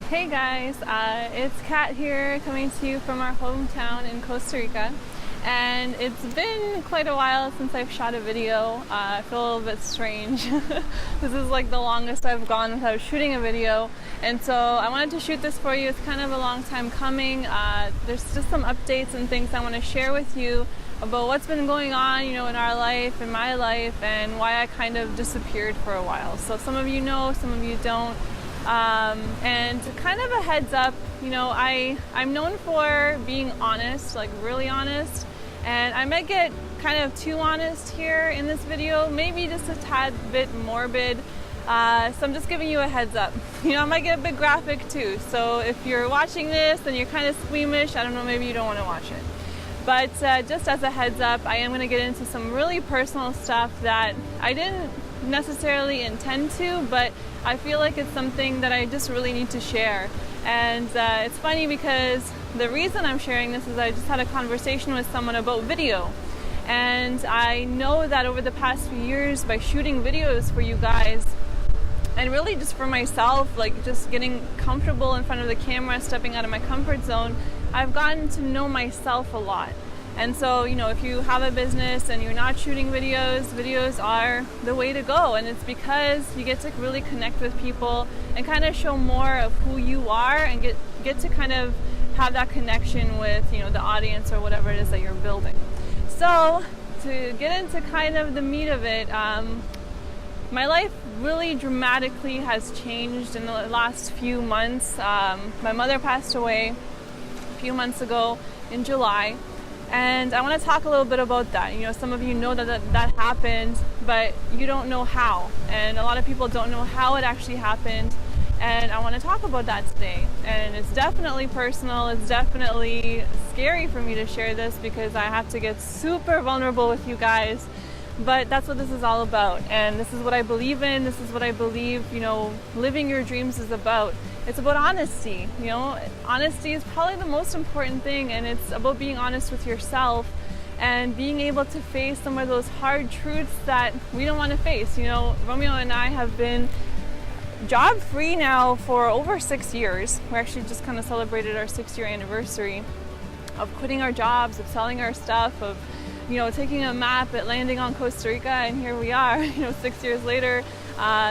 Hey guys, it's Kat here coming to you from our hometown in Costa Rica. And it's been quite a while since I've shot a video. I feel a little bit strange. This is like the longest I've gone without shooting a video. And so I wanted to shoot this for you. It's kind of a long time coming. There's just some updates and things I want to share with you about what's been going on, in our life, in my life, and why I kind of disappeared for a while. So some of you know, some of you don't. And kind of a heads up, I'm known for being honest, like really honest, and I might get kind of too honest here in this video, maybe just a tad bit morbid, so I'm just giving you a heads up. I might get a bit graphic too, so if you're watching this and you're kind of squeamish, I don't know, maybe you don't want to watch it. But just as a heads up, I am going to get into some really personal stuff that I didn't necessarily intend to, but I feel like it's something that I just really need to share. And it's funny because the reason I'm sharing this is I just had a conversation with someone about video. And I know that over the past few years, by shooting videos for you guys, and really just for myself, like just getting comfortable in front of the camera, stepping out of my comfort zone, I've gotten to know myself a lot. And so, if you have a business and you're not shooting videos, videos are the way to go. And it's because you get to really connect with people and kind of show more of who you are and get to kind of have that connection with, the audience or whatever it is that you're building. So to get into kind of the meat of it, my life really dramatically has changed in the last few months. My mother passed away a few months ago in July. And I want to talk a little bit about that. Some of you know that happened, but you don't know how. And a lot of people don't know how it actually happened. And I want to talk about that today. And it's definitely personal. It's definitely scary for me to share this because I have to get super vulnerable with you guys. But that's what this is all about. And this is what I believe in. This is what I believe, living your dreams is about. It's about honesty. Honesty is probably the most important thing, and it's about being honest with yourself and being able to face some of those hard truths that we don't want to face. Romeo and I have been job-free now for over 6 years. We actually just kind of celebrated our 6-year anniversary of quitting our jobs, of selling our stuff, of taking a map at landing on Costa Rica, and here we are, 6 years later.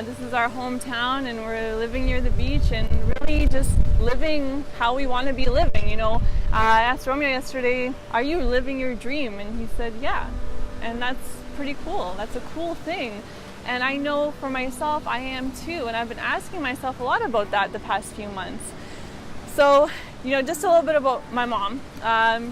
This is our hometown, and we're living near the beach and really just living how we want to be living. I asked Romeo yesterday, are you living your dream? And he said, yeah. And that's pretty cool. That's a cool thing. And I know for myself, I am too. And I've been asking myself a lot about that the past few months. So, just a little bit about my mom.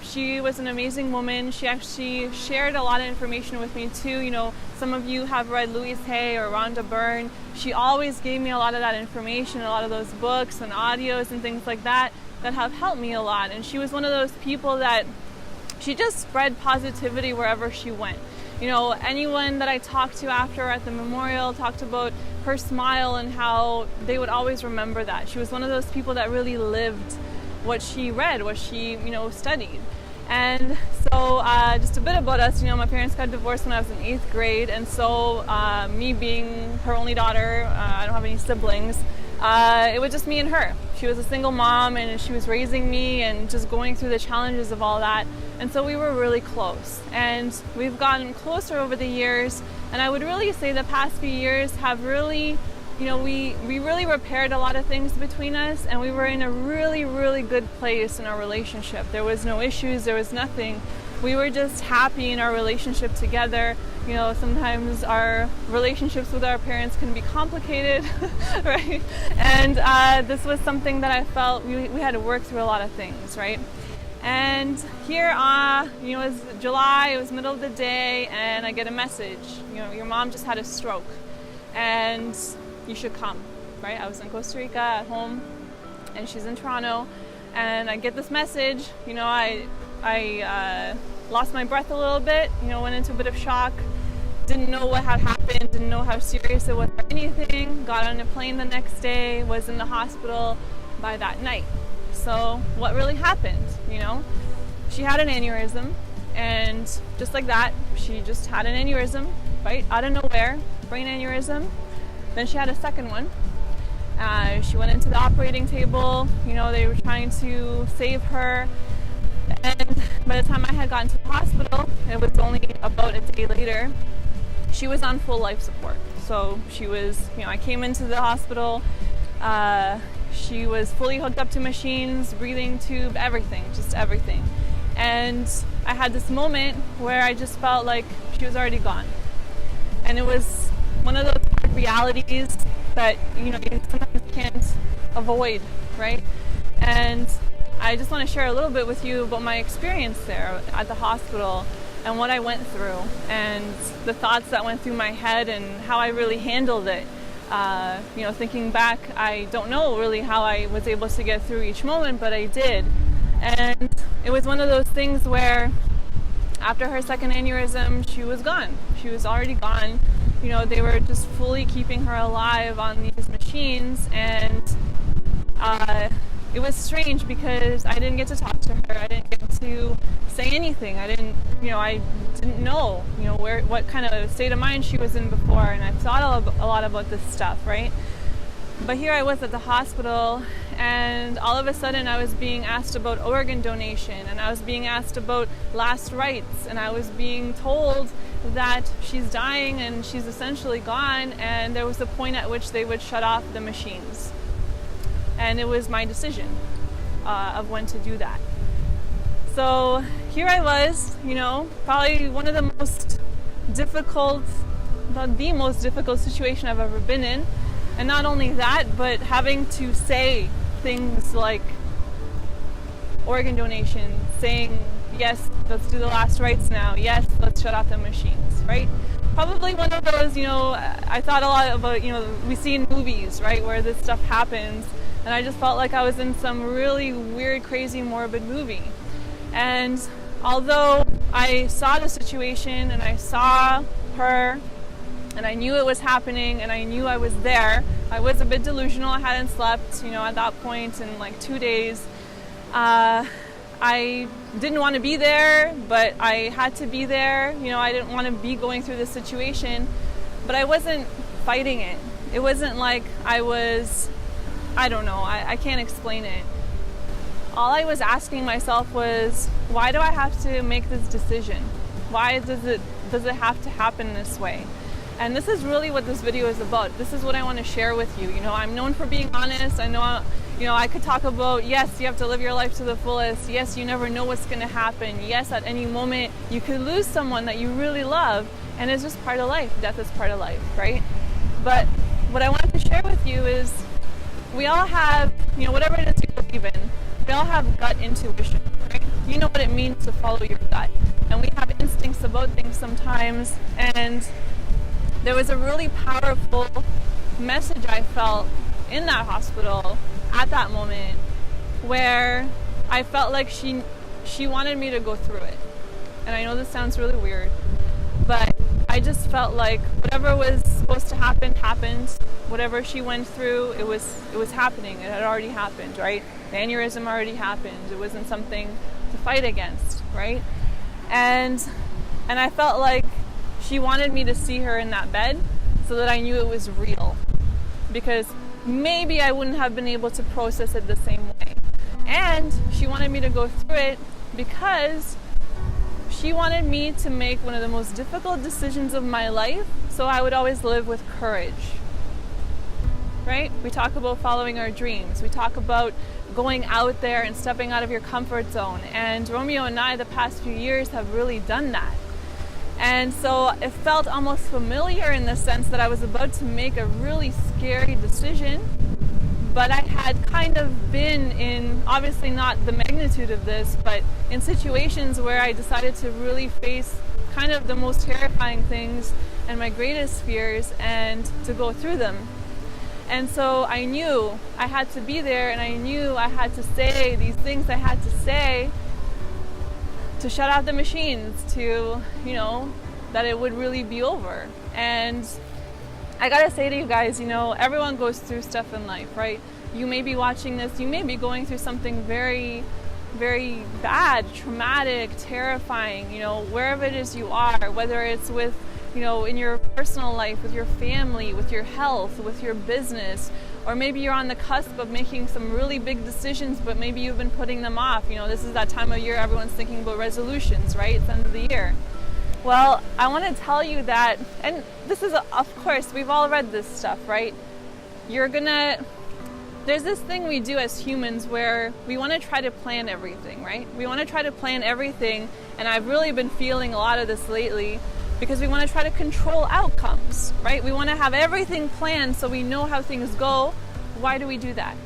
She was an amazing woman. She actually shared a lot of information with me too. Some of you have read Louise Hay or Rhonda Byrne. She always gave me a lot of that information, a lot of those books and audios and things like that have helped me a lot. And she was one of those people that she just spread positivity wherever she went. Anyone that I talked to after at the memorial talked about her smile and how they would always remember that. She was one of those people that really lived what she read, what she, studied. And so just a bit about us, my parents got divorced when I was in 8th grade. And so me being her only daughter, I don't have any siblings, it was just me and her. She was a single mom and she was raising me and just going through the challenges of all that. And so we were really close. And we've gotten closer over the years. And I would really say the past few years have really, we really repaired a lot of things between us, and we were in a really, really good place in our relationship. There was no issues, there was nothing. We were just happy in our relationship together. Sometimes our relationships with our parents can be complicated, right? And this was something that I felt we had to work through a lot of things, right? And here, it was July, it was middle of the day, and I get a message. Your mom just had a stroke, and you should come, right? I was in Costa Rica at home, and she's in Toronto, and I get this message. I lost my breath a little bit, went into a bit of shock, didn't know what had happened, didn't know how serious it was or anything, got on a plane the next day, was in the hospital by that night. So what really happened, She had an aneurysm, and just like that, she just had an aneurysm, right, out of nowhere, brain aneurysm. Then she had a second one. She went into the operating table. They were trying to save her. And by the time I had gotten to the hospital, it was only about a day later, she was on full life support. So she was, I came into the hospital, she was fully hooked up to machines, breathing tube, everything, just everything. And I had this moment where I just felt like she was already gone. And it was one of those hard realities that, you sometimes can't avoid, right? And I just want to share a little bit with you about my experience there at the hospital and what I went through and the thoughts that went through my head and how I really handled it. Thinking back, I don't know really how I was able to get through each moment, but I did. And it was one of those things where after her second aneurysm, she was gone. She was already gone. They were just fully keeping her alive on these machines, and it was strange because I didn't get to talk to her. I didn't get to say anything. I didn't know, what kind of state of mind she was in before, and I thought a lot about this stuff, right? But here I was at the hospital, and all of a sudden I was being asked about organ donation, and I was being asked about last rites, and I was being told that she's dying and she's essentially gone, and there was a point at which they would shut off the machines. And it was my decision of when to do that. So here I was, probably one of the most difficult situation I've ever been in. And not only that, but having to say things like organ donation, saying, yes, let's do the last rites now. Yes, let's shut off the machines, right? Probably one of those, I thought a lot about, we see in movies, right, where this stuff happens. And I just felt like I was in some really weird, crazy, morbid movie. And although I saw the situation and I saw her and I knew it was happening and I knew I was there, I was a bit delusional. I hadn't slept, at that point in like 2 days. I didn't want to be there, but I had to be there. I didn't want to be going through this situation, but I wasn't fighting it. It wasn't like I was, I don't know, I can't explain it. All I was asking myself was, why do I have to make this decision? Why does it have to happen this way? And this is really what this video is about. This is what I want to share with you. I'm known for being honest. I know, I could talk about, yes, you have to live your life to the fullest. Yes, you never know what's going to happen. Yes, at any moment you could lose someone that you really love, and it's just part of life. Death is part of life, right? But what I wanted to share with you is we all have, whatever it is you believe in, we all have gut intuition, right? You know what it means to follow your gut. And we have instincts about things sometimes, and there was a really powerful message I felt in that hospital at that moment where I felt like she wanted me to go through it. And I know this sounds really weird, but I just felt like whatever was supposed to happen happened. Whatever she went through, it was happening. It had already happened, right? The aneurysm already happened. It wasn't something to fight against, right? And I felt like she wanted me to see her in that bed so that I knew it was real, because maybe I wouldn't have been able to process it the same way. And she wanted me to go through it because she wanted me to make one of the most difficult decisions of my life, so I would always live with courage, right? We talk about following our dreams. We talk about going out there and stepping out of your comfort zone. And Romeo and I, the past few years, have really done that. And so it felt almost familiar in the sense that I was about to make a really scary decision, but I had kind of been in, obviously not the magnitude of this, but in situations where I decided to really face kind of the most terrifying things and my greatest fears and to go through them. And so I knew I had to be there, and I knew I had to say these things I had to say to shut off the machines, to, that it would really be over. And I gotta say to you guys, everyone goes through stuff in life, right? You may be watching this, you may be going through something very, very bad, traumatic, terrifying, wherever it is you are, whether it's with, in your personal life, with your family, with your health, with your business, Or maybe you're on the cusp of making some really big decisions, but maybe you've been putting them off. This is that time of year everyone's thinking about resolutions, right? It's the end of the year. Well, I want to tell you that, and this is, of course, we've all read this stuff, right? There's this thing we do as humans where we want to try to plan everything, right? We want to try to plan everything, and I've really been feeling a lot of this lately because we want to try to control outcomes, right? We want to have everything planned so we know how things go. Why do we do that?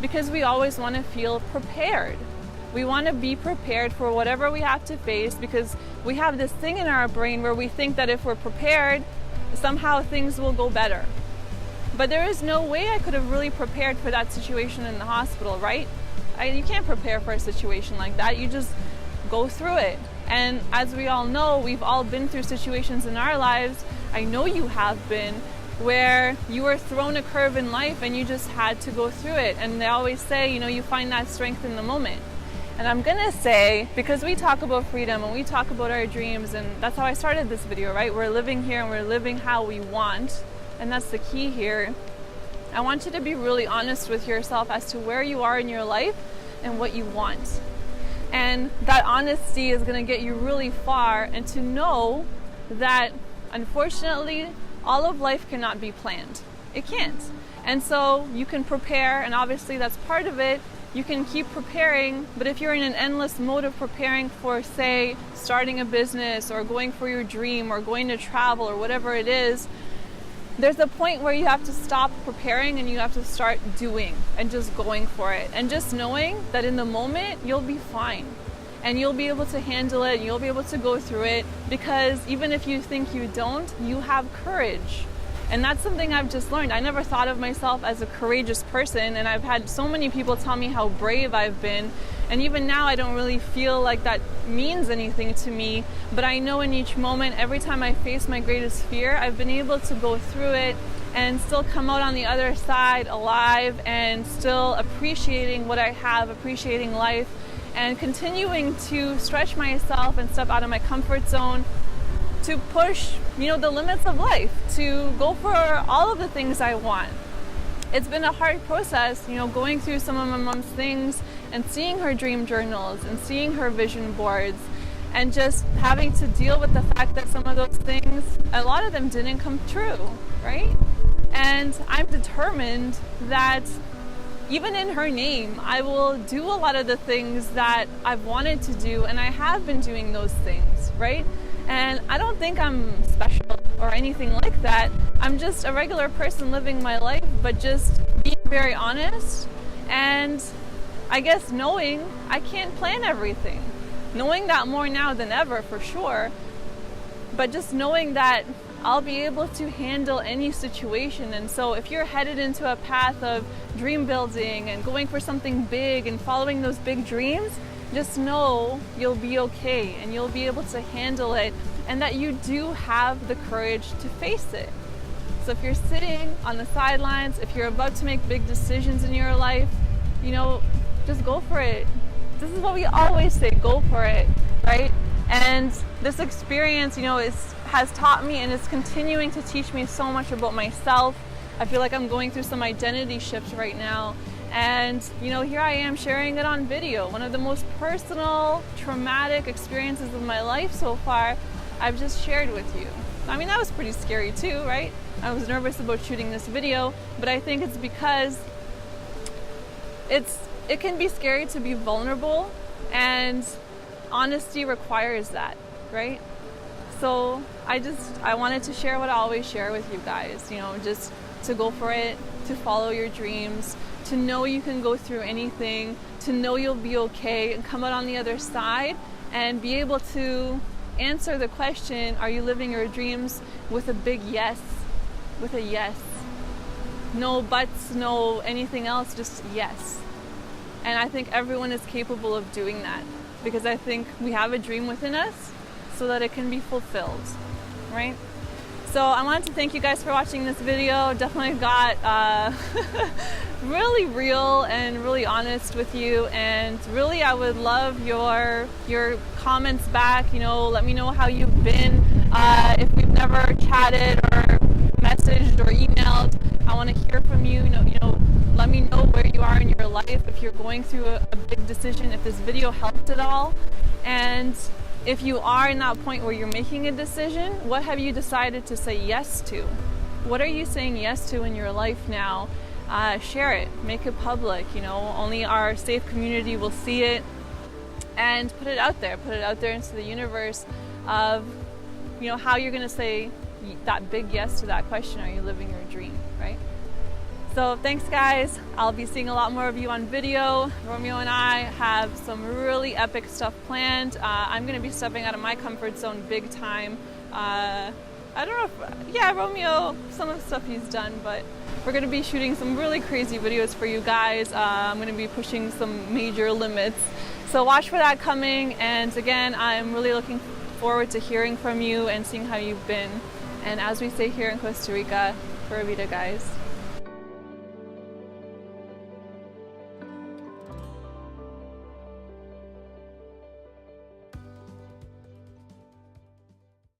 Because we always want to feel prepared. We want to be prepared for whatever we have to face because we have this thing in our brain where we think that if we're prepared, somehow things will go better. But there is no way I could have really prepared for that situation in the hospital, right? You can't prepare for a situation like that. You just go through it. And as we all know, we've all been through situations in our lives, I know you have been, where you were thrown a curve in life and you just had to go through it. And they always say, you find that strength in the moment. And I'm gonna say, because we talk about freedom and we talk about our dreams, and that's how I started this video, right? We're living here and we're living how we want. And that's the key here. I want you to be really honest with yourself as to where you are in your life and what you want. And that honesty is going to get you really far, and to know that unfortunately all of life cannot be planned. It can't. And so you can prepare, and obviously that's part of it. You can keep preparing, but if you're in an endless mode of preparing for, say, starting a business or going for your dream or going to travel or whatever it is, there's a point where you have to stop preparing and you have to start doing and just going for it. And just knowing that in the moment, you'll be fine. And you'll be able to handle it, and you'll be able to go through it, because even if you think you don't, you have courage. And that's something I've just learned. I never thought of myself as a courageous person, and I've had so many people tell me how brave I've been. And even now, I don't really feel like that means anything to me. But I know in each moment, every time I face my greatest fear, I've been able to go through it and still come out on the other side alive and still appreciating what I have, appreciating life, and continuing to stretch myself and step out of my comfort zone to push, the limits of life, to go for all of the things I want. It's been a hard process, going through some of my mom's things and seeing her dream journals and seeing her vision boards and just having to deal with the fact that some of those things, a lot of them didn't come true, right? And I'm determined that even in her name, I will do a lot of the things that I've wanted to do, and I have been doing those things, right? And I don't think I'm special or anything like that. I'm just a regular person living my life, but just being very honest, and I guess knowing I can't plan everything. Knowing that more now than ever, for sure, but just knowing that I'll be able to handle any situation. And so if you're headed into a path of dream building and going for something big and following those big dreams, just know you'll be okay and you'll be able to handle it, and that you do have the courage to face it. So if you're sitting on the sidelines, if you're about to make big decisions in your life, just go for it. This is what we always say, go for it, right? And this experience, has taught me and is continuing to teach me so much about myself. I feel like I'm going through some identity shifts right now. And, here I am sharing it on video. One of the most personal, traumatic experiences of my life so far, I've just shared with you. I mean, that was pretty scary too, right? I was nervous about shooting this video, but I think it's because it can be scary to be vulnerable, and honesty requires that, right? So I wanted to share what I always share with you guys, just to go for it, to follow your dreams, to know you can go through anything, to know you'll be okay and come out on the other side and be able to answer the question, are you living your dreams, with a big yes, with a yes. No buts, no anything else, just yes. And I think everyone is capable of doing that, because I think we have a dream within us so that it can be fulfilled, right? So I wanted to thank you guys for watching this video. Definitely got really real and really honest with you, and really I would love your comments back. Let me know how you've been. If we've never chatted or messaged or emailed, I want to hear from you. Let me know where you are in your life, if you're going through a big decision, if this video helped at all. And if you are in that point where you're making a decision, what have you decided to say yes to? What are you saying yes to in your life now? Share it, make it public. You know, only our safe community will see it, and put it out there into the universe of, you know, how you're going to say that big yes to that question. Are you living your dream, right? So thanks guys. I'll be seeing a lot more of you on video. Romeo and I have some really epic stuff planned. I'm going to be stepping out of my comfort zone big time. I don't know if, yeah, Romeo, some of the stuff he's done, but we're going to be shooting some really crazy videos for you guys. I'm going to be pushing some major limits. So watch for that coming. And again, I'm really looking forward to hearing from you and seeing how you've been. And as we say here in Costa Rica, Pura Vida, guys.